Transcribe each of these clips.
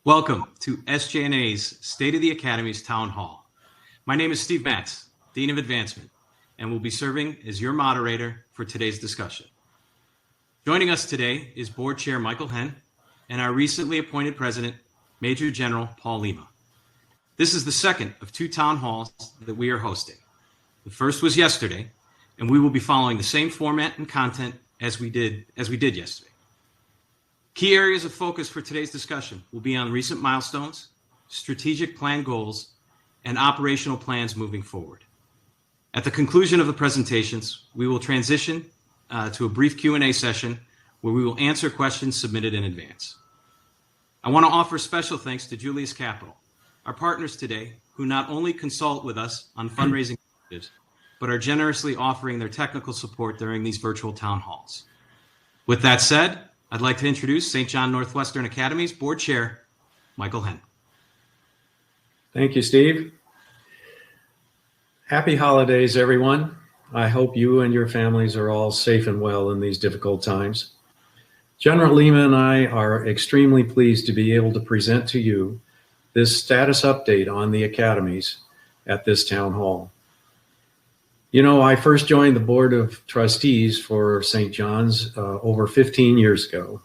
Welcome to SJNA's State of the Academy's Town Hall. My name is Steve Matz, Dean of Advancement, and will be serving as your moderator for today's discussion. Joining us today is Board Chair Michael Henn and our recently appointed President, Major General Paul Lima. This is the second of two town halls that we are hosting. The first was yesterday, and we will be following the same format and content as we did yesterday. Key areas of focus for today's discussion will be on recent milestones, strategic plan goals, and operational plans moving forward. At the conclusion of the presentations, we will transition to a brief Q&A session where we will answer questions submitted in advance. I want to offer special thanks to Julius Capital, our partners today, who not only consult with us on fundraising initiatives, but are generously offering their technical support during these virtual town halls. With that said, I'd like to introduce St. John Northwestern Academy's Board Chair, Michael Henn. Thank you, Steve. Happy holidays, everyone. I hope you and your families are all safe and well in these difficult times. General Lima and I are extremely pleased to be able to present to you this status update on the academies at this town hall. You know, I first joined the Board of Trustees for St. John's over 15 years ago.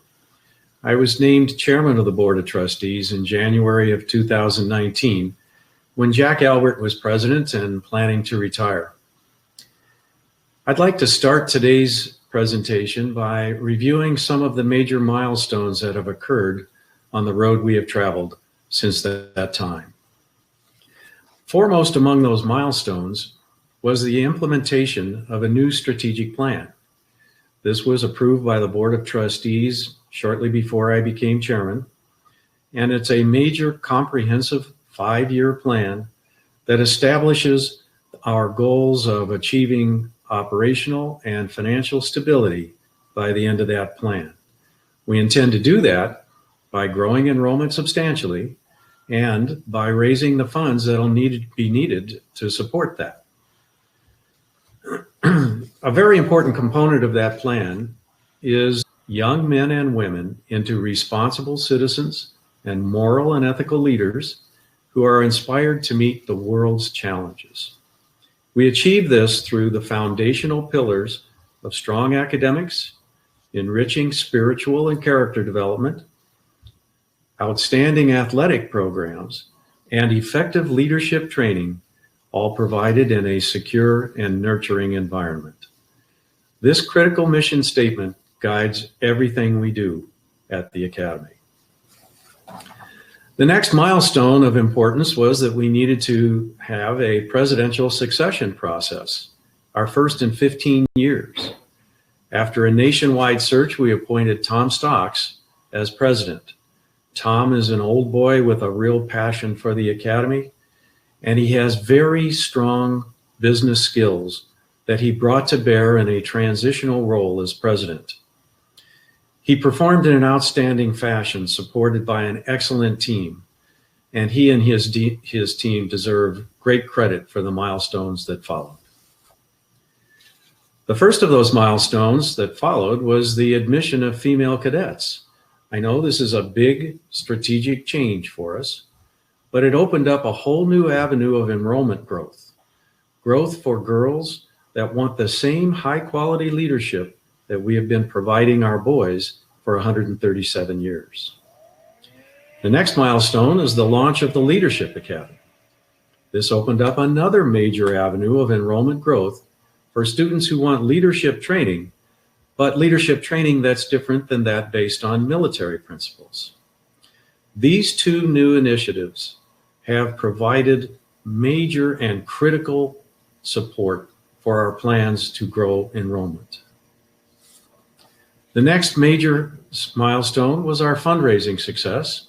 I was named chairman of the Board of Trustees in January of 2019 when Jack Albert was president and planning to retire. I'd like to start today's presentation by reviewing some of the major milestones that have occurred on the road we have traveled since that time. Foremost among those milestones was the implementation of a new strategic plan. This was approved by the Board of Trustees shortly before I became chairman, and it's a major comprehensive 5-year plan that establishes our goals of achieving operational and financial stability by the end of that plan. We intend to do that by growing enrollment substantially and by raising the funds that'll be needed to support that. A very important component of that plan is young men and women into responsible citizens and moral and ethical leaders who are inspired to meet the world's challenges. We achieve this through the foundational pillars of strong academics, enriching spiritual and character development, outstanding athletic programs, and effective leadership training, all provided in a secure and nurturing environment. This critical mission statement guides everything we do at the Academy. The next milestone of importance was that we needed to have a presidential succession process, our first in 15 years. After a nationwide search, we appointed Tom Stocks as president. Tom is an old boy with a real passion for the Academy, and he has very strong business skills that he brought to bear in a transitional role as president. He performed in an outstanding fashion, supported by an excellent team, and he and his team deserve great credit for the milestones that followed. The first of those milestones that followed was the admission of female cadets. I know this is a big strategic change for us, but it opened up a whole new avenue of enrollment growth. Growth for girls that want the same high-quality leadership that we have been providing our boys for 137 years. The next milestone is the launch of the Leadership Academy. This opened up another major avenue of enrollment growth for students who want leadership training, but leadership training that's different than that based on military principles. These two new initiatives have provided major and critical support for our plans to grow enrollment. The next major milestone was our fundraising success.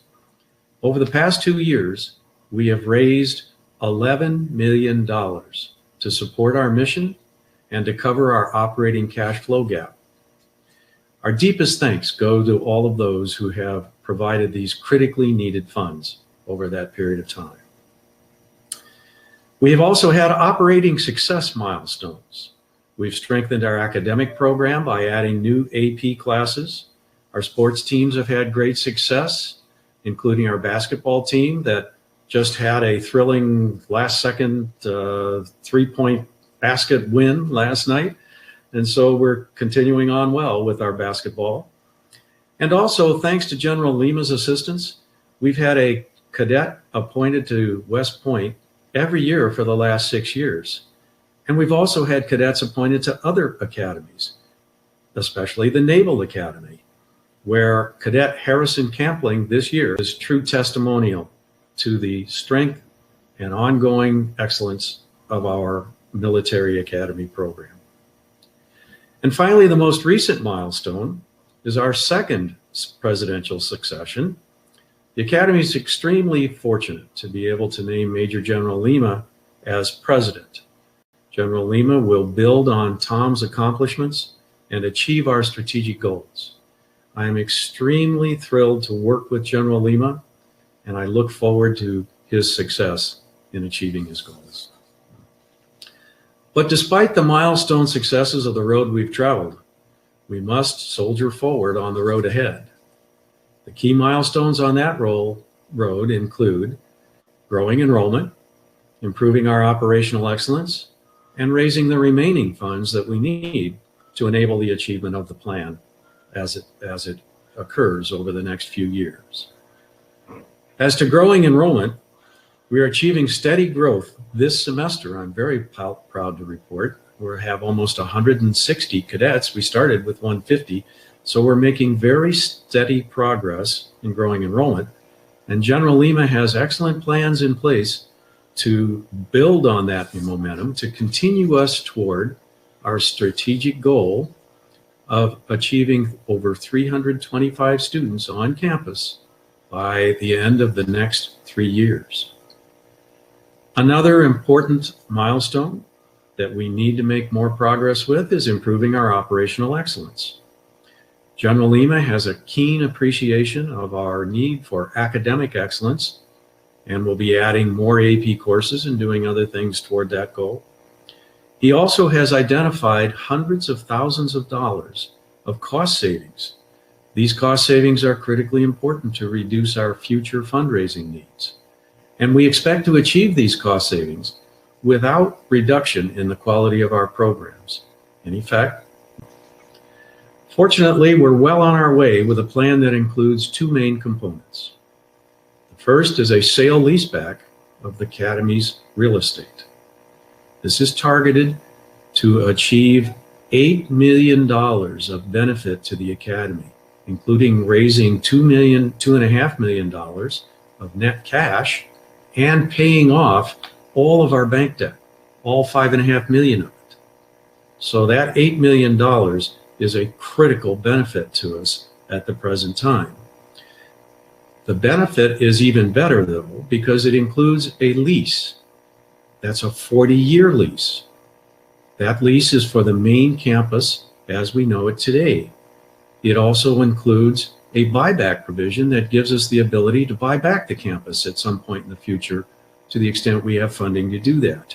Over the past 2 years, we have raised $11 million to support our mission and to cover our operating cash flow gap. Our deepest thanks go to all of those who have provided these critically needed funds over that period of time. We have also had operating success milestones. We've strengthened our academic program by adding new AP classes. Our sports teams have had great success, including our basketball team that just had a thrilling last-second 3-point basket win last night. And so we're continuing on well with our basketball. And also, thanks to General Lima's assistance, we've had a cadet appointed to West Point every year for the last 6 years. And we've also had cadets appointed to other academies, especially the Naval Academy, where Cadet Harrison Campling this year is true testimonial to the strength and ongoing excellence of our military academy program. And finally, the most recent milestone is our second presidential succession. The Academy is extremely fortunate to be able to name Major General Lima as president. General Lima will build on Tom's accomplishments and achieve our strategic goals. I am extremely thrilled to work with General Lima, and I look forward to his success in achieving his goals. But despite the milestone successes of the road we've traveled, we must soldier forward on the road ahead. The key milestones on that road include growing enrollment, improving our operational excellence, and raising the remaining funds that we need to enable the achievement of the plan as it occurs over the next few years. As to growing enrollment, we are achieving steady growth this semester. I'm very proud to report we have almost 160 cadets. We started with 150, so we're making very steady progress in growing enrollment. And General Lima has excellent plans in place to build on that momentum, to continue us toward our strategic goal of achieving over 325 students on campus by the end of the next 3 years. Another important milestone that we need to make more progress with is improving our operational excellence. General Lima has a keen appreciation of our need for academic excellence and will be adding more AP courses and doing other things toward that goal. He also has identified hundreds of thousands of dollars of cost savings. These cost savings are critically important to reduce our future fundraising needs. And we expect to achieve these cost savings without reduction in the quality of our programs. In fact, fortunately, we're well on our way with a plan that includes 2 main components. The first is a sale leaseback of the Academy's real estate. This is targeted to achieve $8 million of benefit to the Academy, including raising $2.5 million of net cash and paying off all of our bank debt, all $5.5 million of it. So that $8 million is a critical benefit to us at the present time. The benefit is even better, though, because it includes a lease. That's a 40-year lease. That lease is for the main campus as we know it today. It also includes a buyback provision that gives us the ability to buy back the campus at some point in the future to the extent we have funding to do that.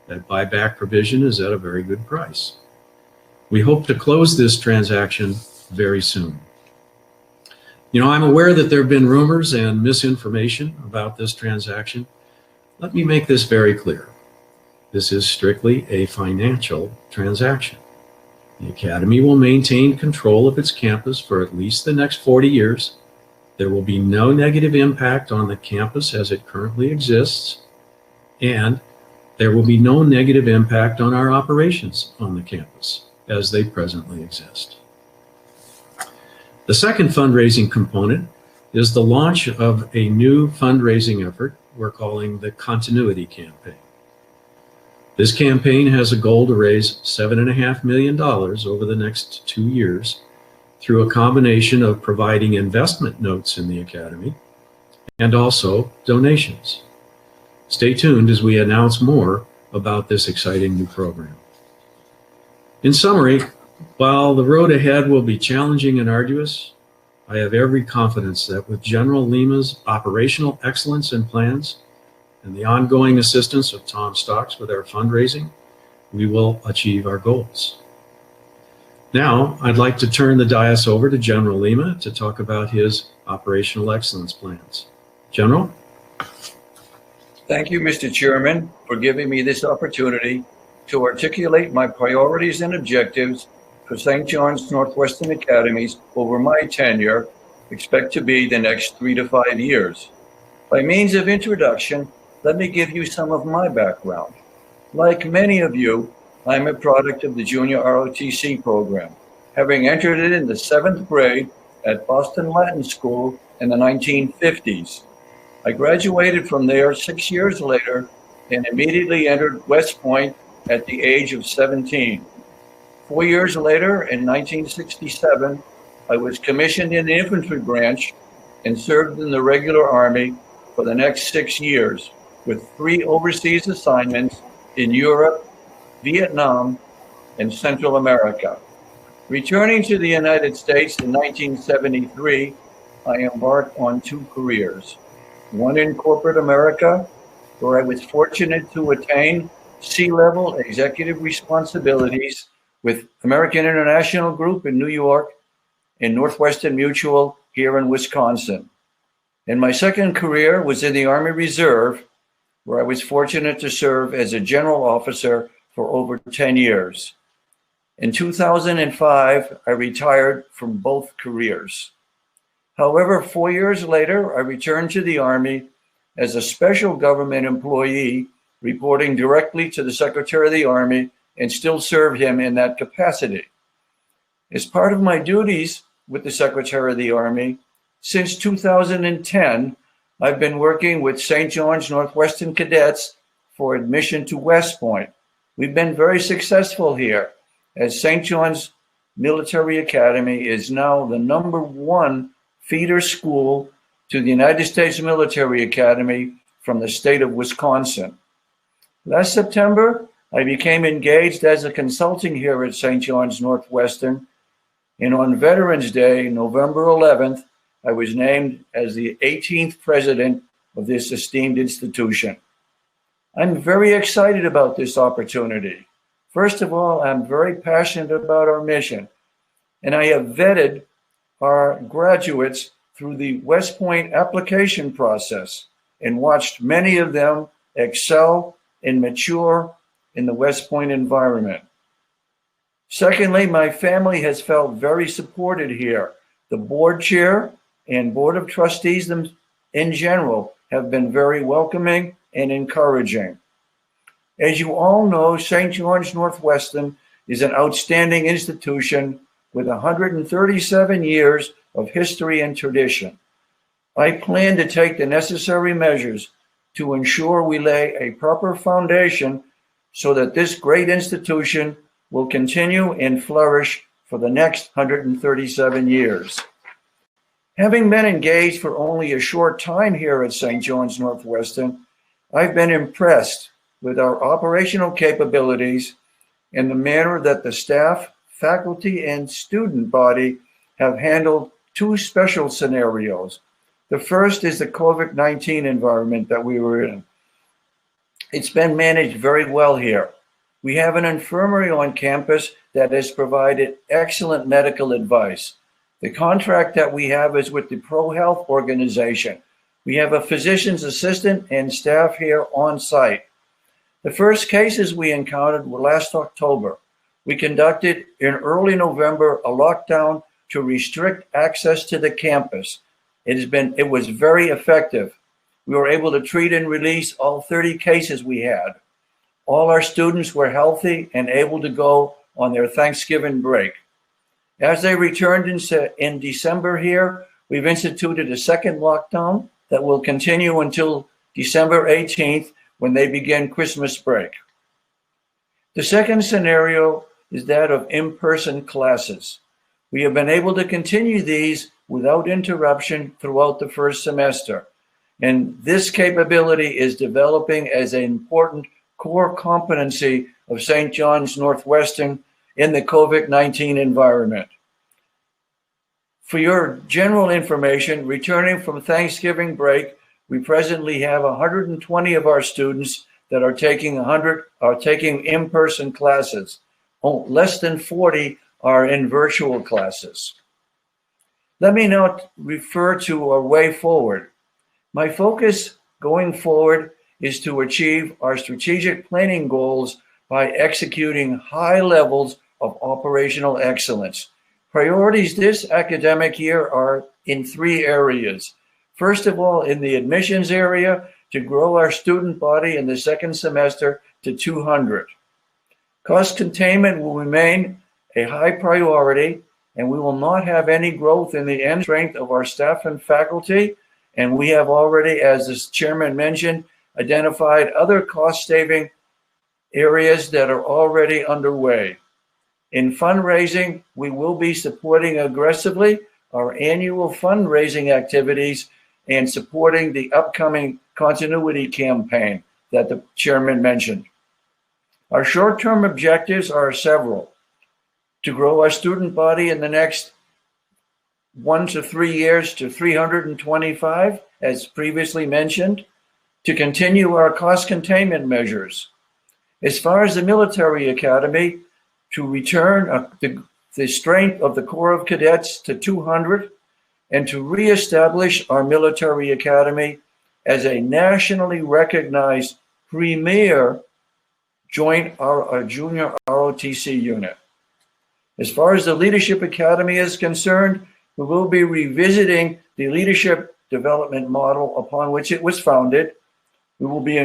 That buyback provision is at a very good price. We hope to close this transaction very soon. You know, I'm aware that there have been rumors and misinformation about this transaction. Let me make this very clear. This is strictly a financial transaction. The Academy will maintain control of its campus for at least the next 40 years. There will be no negative impact on the campus as it currently exists, and there will be no negative impact on our operations on the campus as they presently exist. The second fundraising component is the launch of a new fundraising effort we're calling the Continuity Campaign. This campaign has a goal to raise $7.5 million over the next 2 years through a combination of providing investment notes in the Academy and also donations. Stay tuned as we announce more about this exciting new program. In summary, while the road ahead will be challenging and arduous, I have every confidence that with General Lima's operational excellence and plans and the ongoing assistance of Tom Stocks with our fundraising, we will achieve our goals. Now, I'd like to turn the dais over to General Lima to talk about his operational excellence plans. General? Thank you, Mr. Chairman, for giving me this opportunity to articulate my priorities and objectives for St. John's Northwestern Academies over my tenure, expect to be the next 3 to 5 years. By means of introduction, let me give you some of my background. Like many of you, I'm a product of the Junior ROTC program, having entered it in the 7th grade at Boston Latin School in the 1950s. I graduated from there 6 years later and immediately entered West Point at the age of 17. 4 years later, in 1967, I was commissioned in the infantry branch and served in the regular Army for the next 6 years, with 3 overseas assignments in Europe, Vietnam, and Central America. Returning to the United States in 1973, I embarked on 2 careers. One in corporate America, where I was fortunate to attain C-level executive responsibilities with American International Group in New York and Northwestern Mutual here in Wisconsin. And my second career was in the Army Reserve, where I was fortunate to serve as a general officer for over 10 years. In 2005, I retired from both careers. However, 4 years later, I returned to the Army as a special government employee, reporting directly to the Secretary of the Army, and still serve him in that capacity. As part of my duties with the Secretary of the Army, since 2010, I've been working with St. John's Northwestern cadets for admission to West Point. We've been very successful here, as St. John's Military Academy is now the #1 feeder school to the United States Military Academy from the state of Wisconsin. Last September, I became engaged as a consultant here at St. John's Northwestern, and on Veterans Day, November 11th, I was named as the 18th president of this esteemed institution. I'm very excited about this opportunity. First of all, I'm very passionate about our mission, and I have vetted our graduates through the West Point application process and watched many of them excel and mature in the West Point environment. Secondly, my family has felt very supported here. The board chair and board of trustees in general have been very welcoming and encouraging. As you all know, St. John's Northwestern is an outstanding institution with 137 years of history and tradition. I plan to take the necessary measures to ensure we lay a proper foundation so that this great institution will continue and flourish for the next 137 years. Having been engaged for only a short time here at St. John's Northwestern, I've been impressed with our operational capabilities and the manner that the staff, faculty, and student body have handled 2 special scenarios. The first is the COVID-19 environment that we were in. It's been managed very well here. We have an infirmary on campus that has provided excellent medical advice. The contract that we have is with the ProHealth organization. We have a physician's assistant and staff here on site. The first cases we encountered were last October. We conducted in early November a lockdown to restrict access to the campus. It was very effective. We were able to treat and release all 30 cases we had. All our students were healthy and able to go on their Thanksgiving break. As they returned in December here, we've instituted a second lockdown that will continue until December 18th when they begin Christmas break. The second scenario is that of in-person classes. We have been able to continue these without interruption throughout the first semester. And this capability is developing as an important core competency of St. John's Northwestern in the COVID-19 environment. For your general information, returning from Thanksgiving break, we presently have 120 of our students that are taking in-person classes. Less than 40 are in virtual classes. Let me now refer to our way forward. My focus going forward is to achieve our strategic planning goals by executing high levels of operational excellence. Priorities this academic year are in 3 areas. First of all, in the admissions area, to grow our student body in the second semester to 200. Cost containment will remain a high priority, and we will not have any growth in the end strength of our staff and faculty. And we have already, as the chairman mentioned, identified other cost-saving areas that are already underway. In fundraising, we will be supporting aggressively our annual fundraising activities and supporting the upcoming continuity campaign that the chairman mentioned. Our short-term objectives are several: to grow our student body in the next 1 to 3 years to 325, as previously mentioned, to continue our cost containment measures. As far as the military academy, to return the strength of the Corps of Cadets to 200, and to reestablish our military academy as a nationally recognized premier junior ROTC unit. As far as the Leadership Academy is concerned, we will be revisiting the leadership development model upon which it was founded. We will be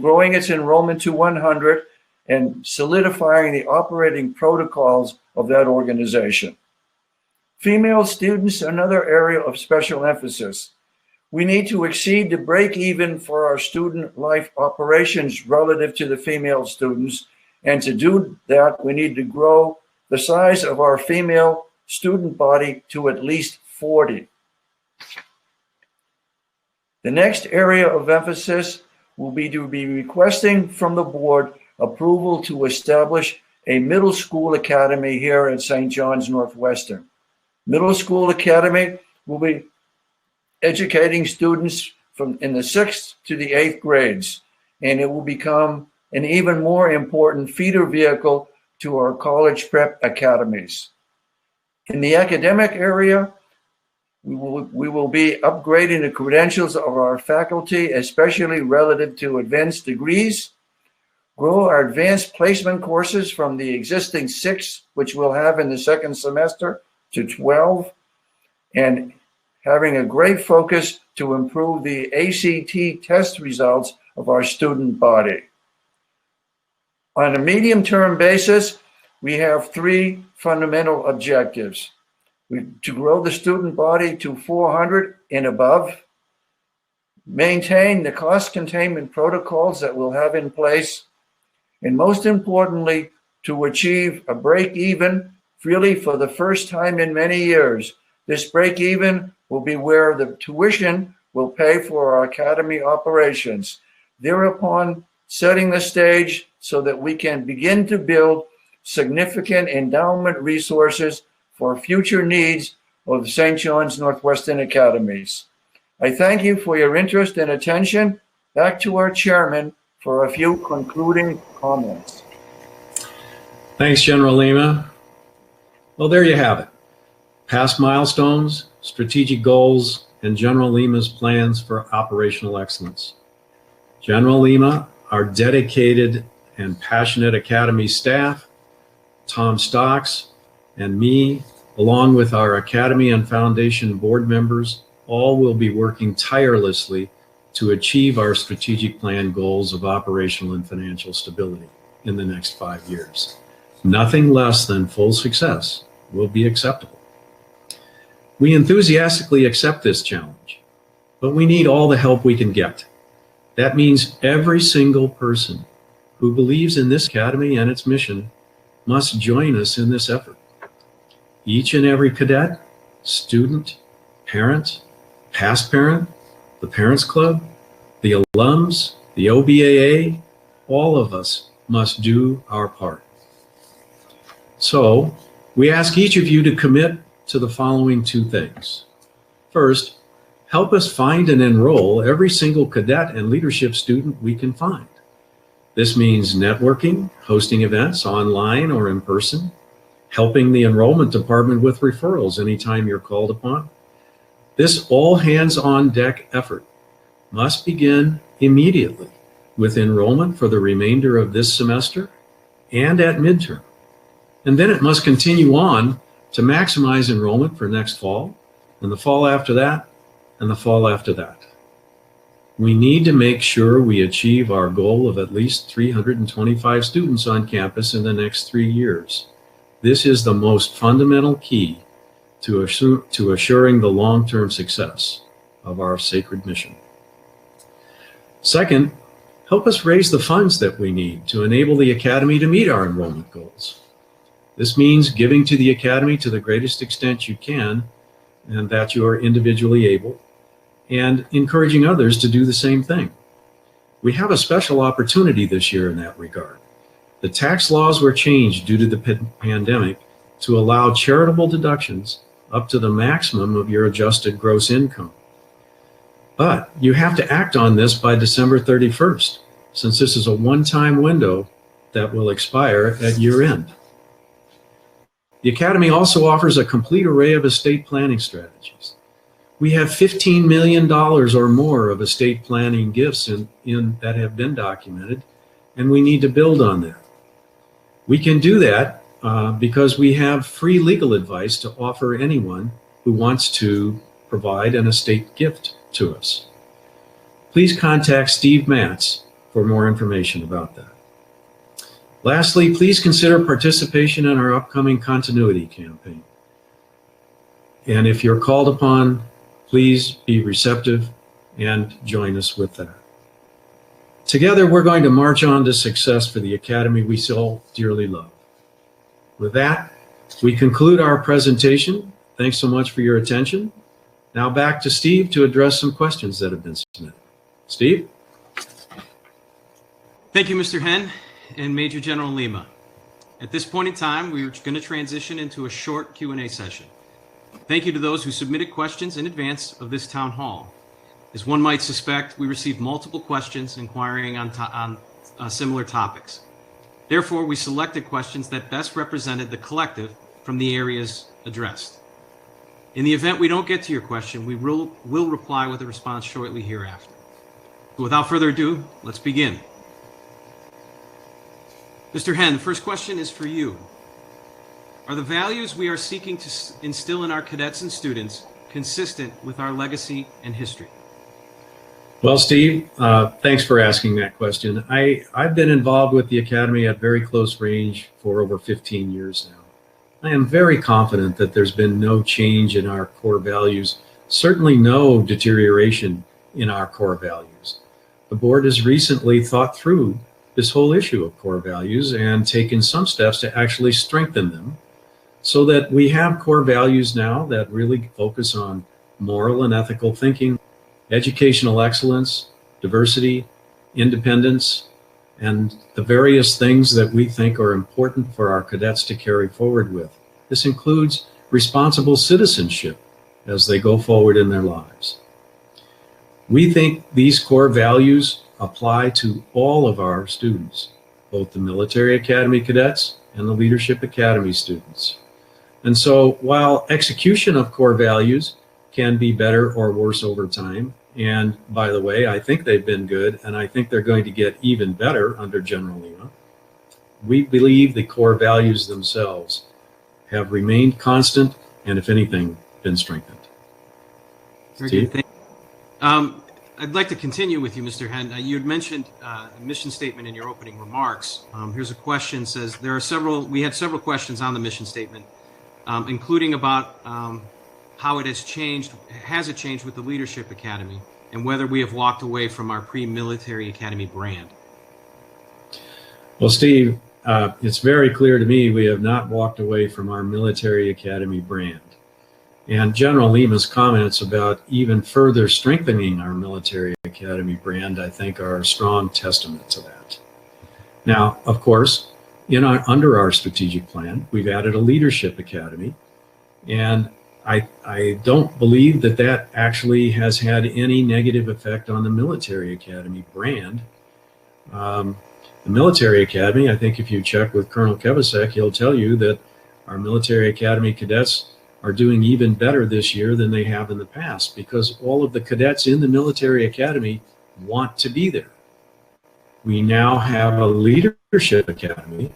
growing its enrollment to 100 and solidifying the operating protocols of that organization. Female students, another area of special emphasis. We need to exceed the break even for our student life operations relative to the female students. And to do that, we need to grow the size of our female student body to at least 40. The next area of emphasis will be to be requesting from the board approval to establish a middle school academy here at St. John's Northwestern. Middle school academy will be educating students from in the 6th to the 8th grades, and it will become an even more important feeder vehicle to our college prep academies. In the academic area, we will be upgrading the credentials of our faculty, especially relative to advanced degrees, grow our advanced placement courses from the existing 6, which we'll have in the second semester, to 12, and having a great focus to improve the ACT test results of our student body. On a medium-term basis, we have 3 fundamental objectives. To grow the student body to 400 and above, maintain the cost containment protocols that we'll have in place, and most importantly, to achieve a break even really for the first time in many years. This break even will be where the tuition will pay for our academy operations, thereupon setting the stage so that we can begin to build significant endowment resources for future needs of the St. John's Northwestern Academies. I thank you for your interest and attention. Back to our chairman for a few concluding comments. Thanks, General Lima. Well, there you have it. Past milestones, strategic goals, and General Lima's plans for operational excellence. General Lima, our dedicated and passionate Academy staff, Tom Stocks, and me, along with our Academy and Foundation board members, all will be working tirelessly to achieve our strategic plan goals of operational and financial stability in the next 5 years. Nothing less than full success will be acceptable. We enthusiastically accept this challenge, but we need all the help we can get. That means every single person who believes in this academy and its mission must join us in this effort. Each and every cadet, student, parent, past parent, the Parents Club, the alums, the OBAA, all of us must do our part. So we ask each of you to commit to the following 2 things. First, help us find and enroll every single cadet and leadership student we can find. This means networking, hosting events online or in person, helping the enrollment department with referrals anytime you're called upon. This all hands on deck effort must begin immediately with enrollment for the remainder of this semester and at midterm. And then it must continue on to maximize enrollment for next fall, and the fall after that, and the fall after that. We need to make sure we achieve our goal of at least 325 students on campus in the next 3 years. This is the most fundamental key to assuring the long-term success of our sacred mission. Second, help us raise the funds that we need to enable the Academy to meet our enrollment goals. This means giving to the Academy to the greatest extent you can and that you are individually able, and encouraging others to do the same thing. We have a special opportunity this year in that regard. The tax laws were changed due to the pandemic to allow charitable deductions up to the maximum of your adjusted gross income. But you have to act on this by December 31st, since this is a one-time window that will expire at year end. The Academy also offers a complete array of estate planning strategies. We have $15 million or more of estate planning gifts that have been documented, and we need to build on that. We can do that because we have free legal advice to offer anyone who wants to provide an estate gift to us. Please contact Steve Matz for more information about that. Lastly, please consider participation in our upcoming continuity campaign. And if you're called upon, please be receptive and join us with that. Together, we're going to march on to success for the Academy we so dearly love. With that, we conclude our presentation. Thanks so much for your attention. Now back to Steve to address some questions that have been submitted. Steve? Thank you, Mr. Henn and Major General Lima. At this point in time, we're going to transition into a short Q&A session. Thank you to those who submitted questions in advance of this town hall. As one might suspect, we received multiple questions inquiring on similar topics. Therefore, we selected questions that best represented the collective from the areas addressed. In the event we don't get to your question, we will reply with a response shortly hereafter. So without further ado, let's begin. Mr. Henn, the first question is for you. Are the values we are seeking to instill in our cadets and students consistent with our legacy and history? Well, Steve, thanks for asking that question. I've been involved with the Academy at very close range for over 15 years now. I am very confident that there's been no change in our core values, certainly no deterioration in our core values. The board has recently thought through this whole issue of core values and taken some steps to actually strengthen them so that we have core values now that really focus on moral and ethical thinking, educational excellence, diversity, independence, and the various things that we think are important for our cadets to carry forward with. This includes responsible citizenship as they go forward in their lives. We think these core values apply to all of our students, both the Military Academy cadets and the Leadership Academy students. And so while execution of core values can be better or worse over time, and by the way, I think they've been good, and I think they're going to get even better under General Lima, we believe the core values themselves have remained constant and, if anything, been strengthened. Very good. Thank you. I'd like to continue with you, Mr. Henn. You had mentioned a mission statement in your opening remarks. Here's a question. Says we had several questions on the mission statement, including about how it has changed. Has it changed with the Leadership Academy, and whether we have walked away from our pre-Military Academy brand? Well, Steve, it's very clear to me we have not walked away from our Military Academy brand. And General Lima's comments about even further strengthening our Military Academy brand, I think, are a strong testament to that. Now, of course, under our strategic plan, we've added a Leadership Academy, and I don't believe that actually has had any negative effect on the Military Academy brand. The Military Academy, I think if you check with Colonel Kevasek, he'll tell you that Our military academy cadets are doing even better this year than they have in the past because all of the cadets in the military academy want to be there. We now have a leadership academy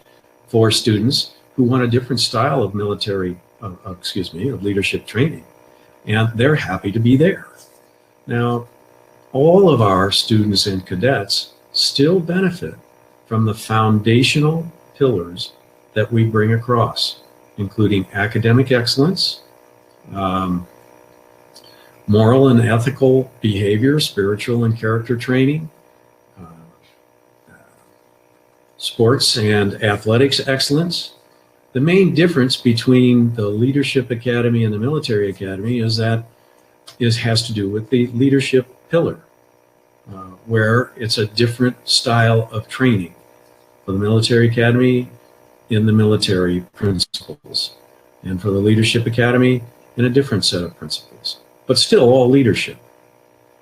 for students who want a different style of of leadership training, and they're happy to be there. Now, all of our students and cadets still benefit from the foundational pillars that we bring across, including academic excellence, moral and ethical behavior, spiritual and character training, sports and athletics excellence. The main difference between the Leadership Academy and the Military Academy has to do with the leadership pillar, where it's a different style of training. For the Military Academy, in the military principles, and for the Leadership Academy, in a different set of principles, but still all leadership.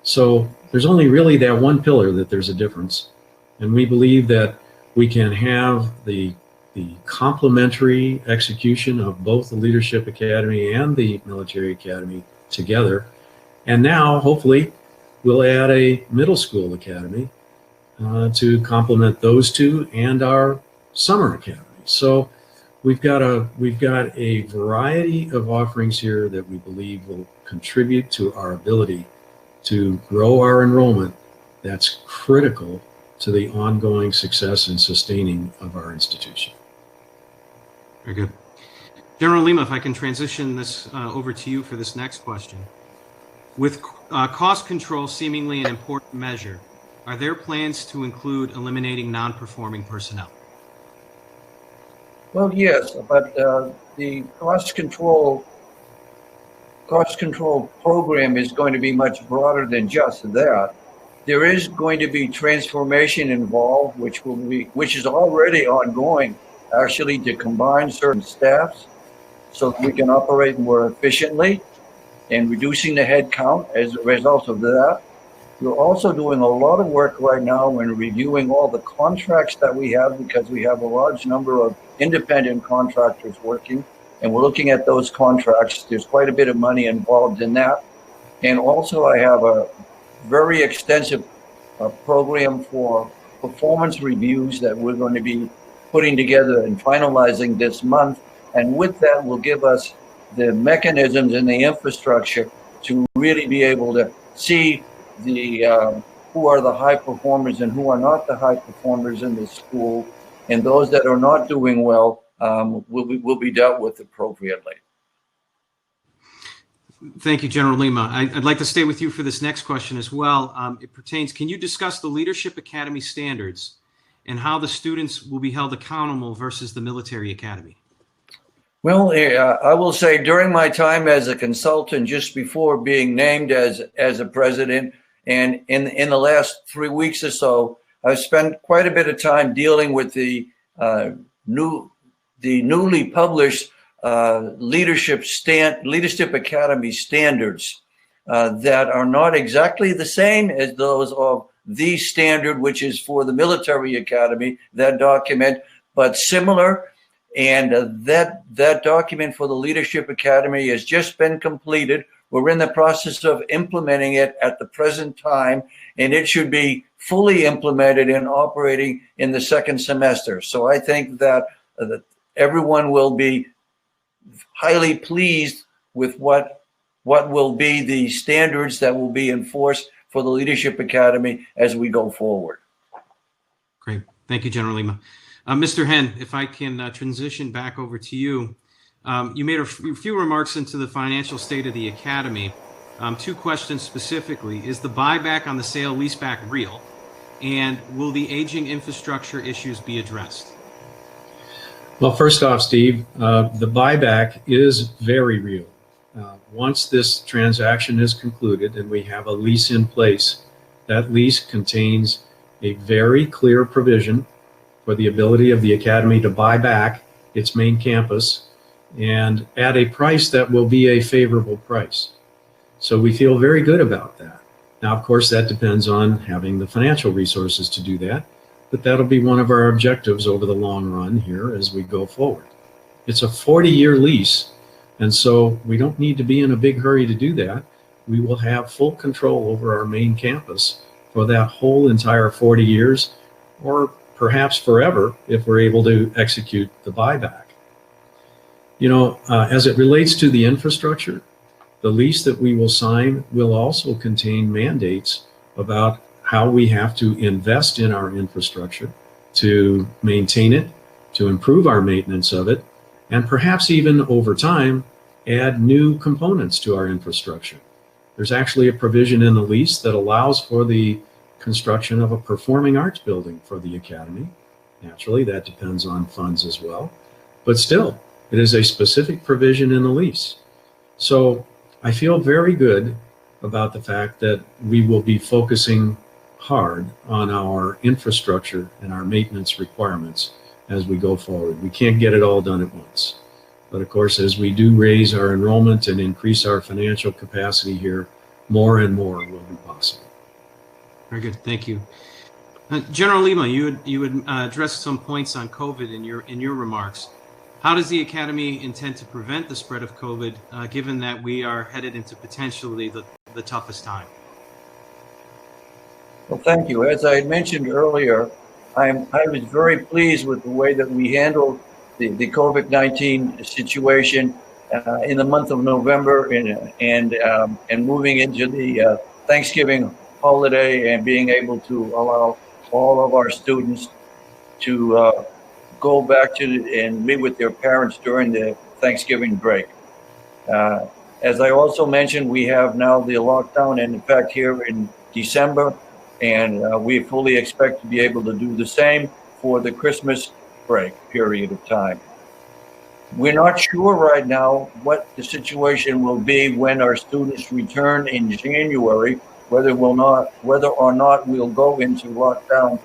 So there's only really that one pillar that there's a difference, and we believe that we can have the complementary execution of both the Leadership Academy and the Military Academy together. And now, hopefully, we'll add a middle school academy to complement those two and our summer academy. So we've got a variety of offerings here that we believe will contribute to our ability to grow our enrollment. That's critical to the ongoing success and sustaining of our institution. Very good. General Lima, if I can transition this over to you for this next question. With cost control seemingly an important measure, are there plans to include eliminating non-performing personnel? Well, yes, but the cost control program is going to be much broader than just that. There is going to be transformation involved, which is already ongoing, actually, to combine certain staffs so that we can operate more efficiently and reducing the head count as a result of that. We're also doing a lot of work right now in reviewing all the contracts that we have, because we have a large number of independent contractors working, and we're looking at those contracts. There's quite a bit of money involved in that. And also I have a very extensive program for performance reviews that we're going to be putting together and finalizing this month. And with that will give us the mechanisms and the infrastructure to really be able to see who are the high performers and who are not the high performers in the school, and those that are not doing well will be dealt with appropriately. Thank you, General Lima. I'd like to stay with you for this next question as well. It pertains, can you discuss the Leadership Academy standards and how the students will be held accountable versus the Military Academy? Well, I will say during my time as a consultant, just before being named as a president, and in the last 3 weeks or so, I've spent quite a bit of time dealing with the newly published Leadership Academy standards that are not exactly the same as those of the standard, which is for the Military Academy, that document, but similar. And that document for the Leadership Academy has just been completed. We're in the process of implementing it at the present time, and it should be fully implemented and operating in the second semester. So I think that everyone will be highly pleased with what will be the standards that will be enforced for the Leadership Academy as we go forward. Great. Thank you, General Lima. Mr. Henn, if I can transition back over to you. You made a few remarks into the financial state of the Academy. 2 questions specifically. Is the buyback on the sale leaseback real? And will the aging infrastructure issues be addressed? Well, first off, Steve, the buyback is very real. Once this transaction is concluded and we have a lease in place, that lease contains a very clear provision for the ability of the Academy to buy back its main campus and at a price that will be a favorable price. So we feel very good about that. Now, of course, that depends on having the financial resources to do that, but that'll be one of our objectives over the long run here as we go forward. It's a 40-year lease, and so we don't need to be in a big hurry to do that. We will have full control over our main campus for that whole entire 40 years, or perhaps forever if we're able to execute the buyback. As it relates to the infrastructure, the lease that we will sign will also contain mandates about how we have to invest in our infrastructure to maintain it, to improve our maintenance of it, and perhaps even over time, add new components to our infrastructure. There's actually a provision in the lease that allows for the construction of a performing arts building for the academy. Naturally, that depends on funds as well, but still, it is a specific provision in the lease. So I feel very good about the fact that we will be focusing hard on our infrastructure and our maintenance requirements as we go forward. We can't get it all done at once. But of course, as we do raise our enrollment and increase our financial capacity here, more and more will be possible. Very good, thank you. General Lima, you had addressed some points on COVID in your remarks. How does the Academy intend to prevent the spread of COVID, given that we are headed into potentially the toughest time? Well, thank you. As I had mentioned earlier, I was very pleased with the way that we handled the COVID-19 situation in the month of November and moving into the Thanksgiving holiday and being able to allow all of our students to go back to and meet with their parents during the Thanksgiving break. As I also mentioned, we have now the lockdown in effect here in December, and we fully expect to be able to do the same for the Christmas break period of time. We're not sure right now what the situation will be when our students return in January, whether or not we'll go into lockdown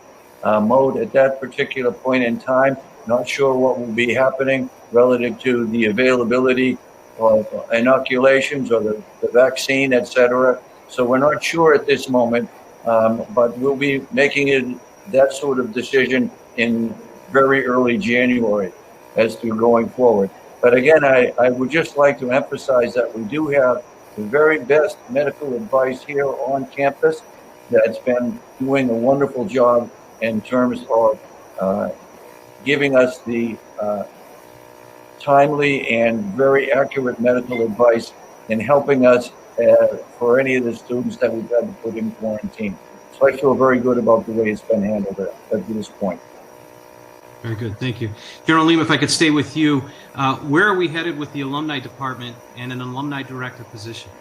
mode at that particular point in time. Not sure what will be happening relative to the availability of inoculations or the vaccine, etc. So we're not sure at this moment, but we'll be making that sort of decision in very early January as to going forward. But again, I would just like to emphasize that we do have the very best medical advice here on campus that's been doing a wonderful job in terms of giving us the timely and very accurate medical advice and helping us for any of the students that we've had to put in quarantine. So I feel very good about the way it's been handled at this point. Very good, thank you. General Lima, if I could stay with you, where are we headed with the alumni department and an alumni director position?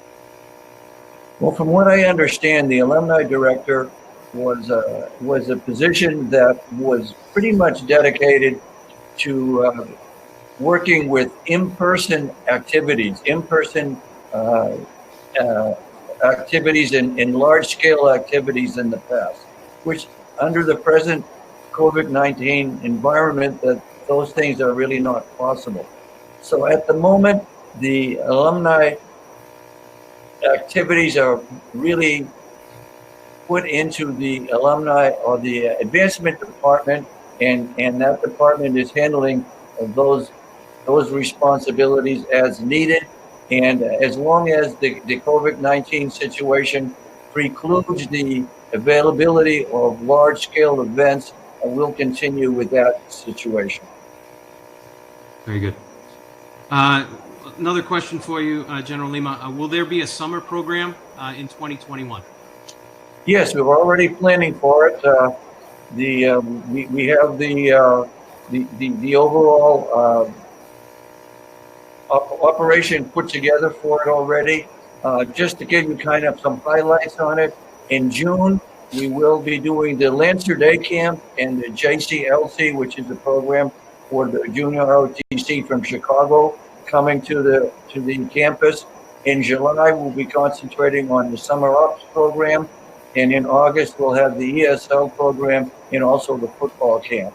Well, from what I understand, the alumni director was a position that was pretty much dedicated to working with in-person activities, activities in large-scale activities in the past, which under the present COVID-19 environment, that those things are really not possible. So at the moment, the alumni activities are really put into the alumni or the advancement department, and that department is handling those responsibilities as needed. And as long as the COVID-19 situation precludes the availability of large-scale events, we'll continue with that situation. Very good. Another question for you, General Lima. Will there be a summer program in 2021? Yes, we're already planning for it. We have the overall operation put together for it already. Just to give you kind of some highlights on it, in June, we will be doing the Lancer Day Camp and the JCLC, which is a program for the junior ROTC from Chicago, coming to the campus. In July, we'll be concentrating on the Summer Ops program. And in August, we'll have the ESL program and also the football camp.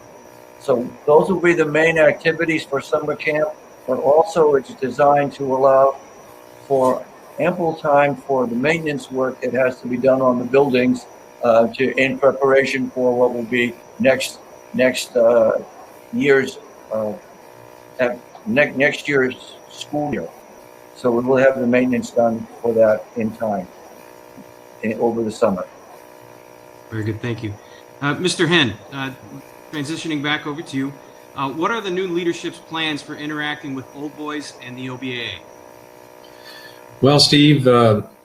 So those will be the main activities for summer camp, but also it's designed to allow for ample time for the maintenance work that has to be done on the buildings in preparation for what will be next year's next year's school year. So we will have the maintenance done for that in time over the summer. Very good, thank you. Mr. Henn, transitioning back over to you, what are the new leadership's plans for interacting with Old Boys and the OBAA? Well, Steve,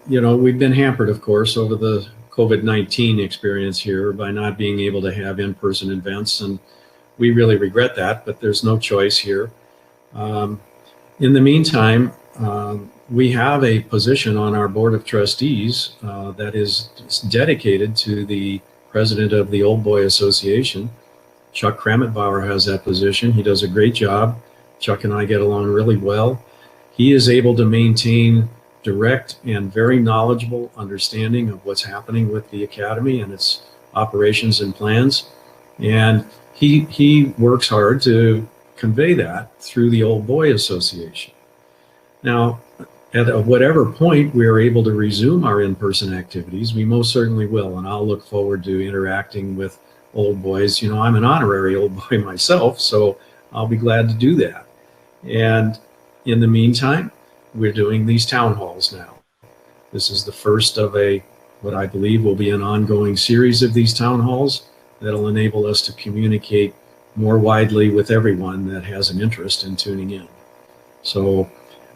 we've been hampered, of course, over the COVID-19 experience here by not being able to have in-person events, and we really regret that, but there's no choice here. In the meantime, we have a position on our board of trustees that is dedicated to the president of the Old Boy Association. Chuck Krametbauer has that position. He does a great job. Chuck and I get along really well. He is able to maintain direct and very knowledgeable understanding of what's happening with the academy and its operations and plans. And he works hard to convey that through the Old Boy Association. Now, at whatever point we are able to resume our in-person activities, we most certainly will. And I'll look forward to interacting with Old Boys. I'm an honorary Old Boy myself, so I'll be glad to do that. And in the meantime, we're doing these town halls now. This is the first of what I believe will be an ongoing series of these town halls that'll enable us to communicate more widely with everyone that has an interest in tuning in. So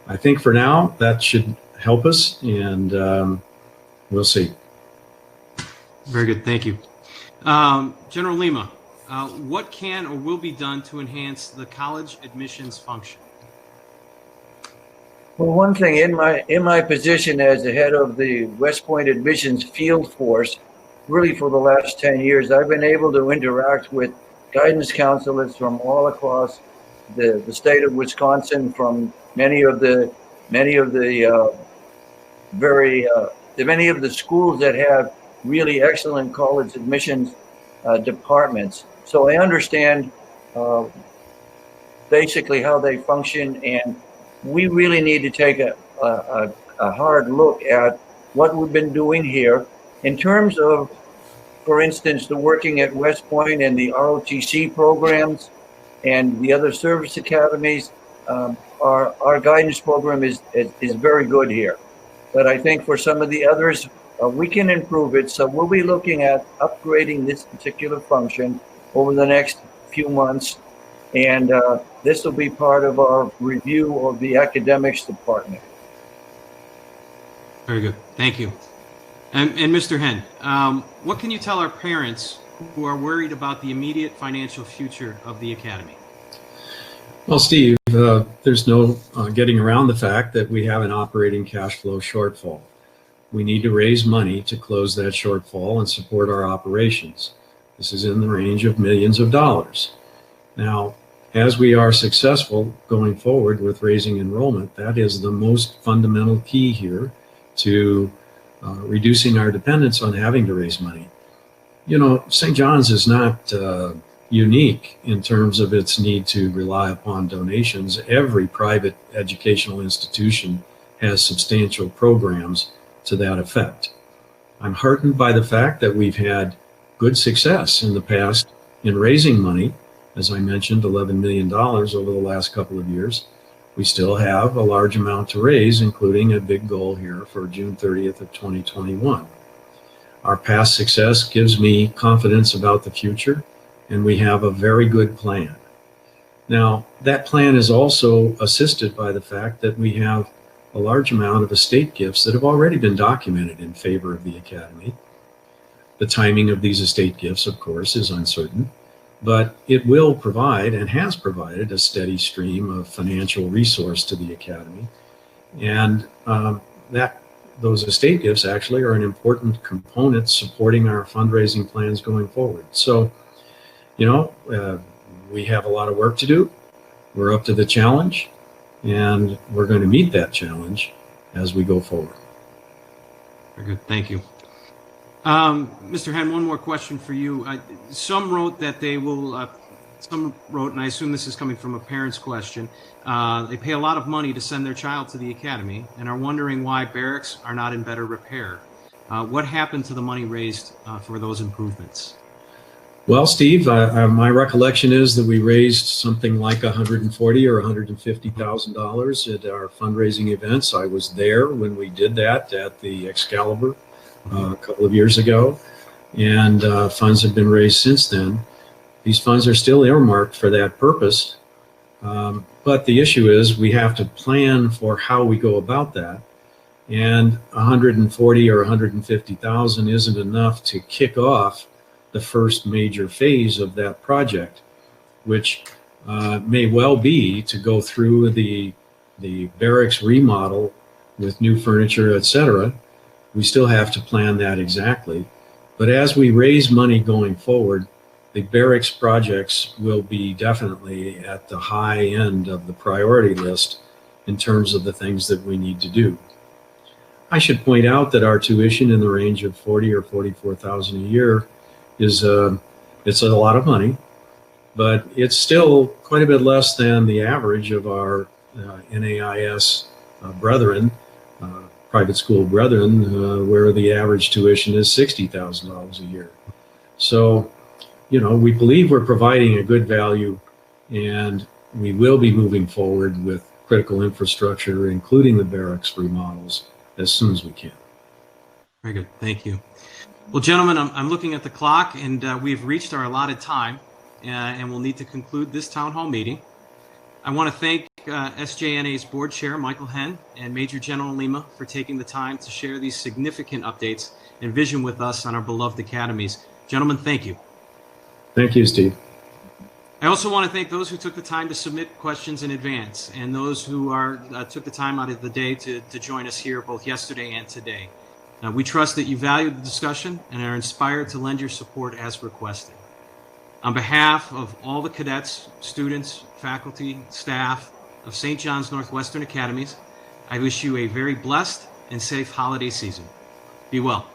I think for now that should help us, and we'll see. Very good, thank you. General Lima, what can or will be done to enhance the college admissions function? Well, one thing in my position as the head of the West Point admissions field force, really for the last 10 years, I've been able to interact with guidance counselors from all across the state of Wisconsin, from many of the schools that have really excellent college admissions departments. So I understand basically how they function, and we really need to take a hard look at what we've been doing here in terms of, for instance, the working at West Point and the ROTC programs and the other service academies. Our guidance program is very good here, but I think for some of the others, we can improve it. So we'll be looking at upgrading this particular function over the next few months. And this will be part of our review of the academics department. Very good, thank you. And Mr. Henn, what can you tell our parents who are worried about the immediate financial future of the academy? Well, Steve, there's no getting around the fact that we have an operating cash flow shortfall. We need to raise money to close that shortfall and support our operations. This is in the range of millions of dollars. Now, as we are successful going forward with raising enrollment, that is the most fundamental key here to reducing our dependence on having to raise money. St. John's is not unique in terms of its need to rely upon donations. Every private educational institution has substantial programs to that effect. I'm heartened by the fact that we've had good success in the past in raising money. As I mentioned, $11 million over the last couple of years. We still have a large amount to raise, including a big goal here for June 30th of 2021. Our past success gives me confidence about the future, and we have a very good plan. Now, that plan is also assisted by the fact that we have a large amount of estate gifts that have already been documented in favor of the academy. The timing of these estate gifts, of course, is uncertain, but it will provide and has provided a steady stream of financial resource to the academy. And those estate gifts actually are an important component supporting our fundraising plans going forward. So, we have a lot of work to do. We're up to the challenge, and we're going to meet that challenge as we go forward. Very good, thank you. Mr. Henn, one more question for you. Some wrote that they will, and I assume this is coming from a parent's question, they pay a lot of money to send their child to the academy and are wondering why barracks are not in better repair. What happened to the money raised for those improvements? Well, Steve, my recollection is that we raised something like $140,000 or $150,000 at our fundraising events. I was there when we did that at the Excalibur a couple of years ago, and funds have been raised since then. These funds are still earmarked for that purpose, but the issue is we have to plan for how we go about that. And 140 or 150,000 isn't enough to kick off the first major phase of that project, which may well be to go through the barracks remodel with new furniture, etc. We still have to plan that exactly. But as we raise money going forward, the barracks projects will be definitely at the high end of the priority list in terms of the things that we need to do. I should point out that our tuition in the range of $40,000 or $44,000 a year is it's a lot of money, but it's still quite a bit less than the average of our NAIS brethren, private school brethren, where the average tuition is $60,000 a year. So, you know, we believe we're providing a good value, and we will be moving forward with critical infrastructure, including the barracks remodels, as soon as we can. Very good. Thank you. Well, gentlemen, I'm looking at the clock, and we've reached our allotted time, and we'll need to conclude this town hall meeting. I want to thank SJNA's board chair, Michael Henn, and Major General Lima for taking the time to share these significant updates and vision with us on our beloved academies. Gentlemen, thank you. Thank you, Steve. I also want to thank those who took the time to submit questions in advance, and those who took the time out of the day to join us here both yesterday and today. We trust that you value the discussion and are inspired to lend your support as requested. On behalf of all the cadets, students, faculty, staff of St. John's Northwestern Academies, I wish you a very blessed and safe holiday season. Be well.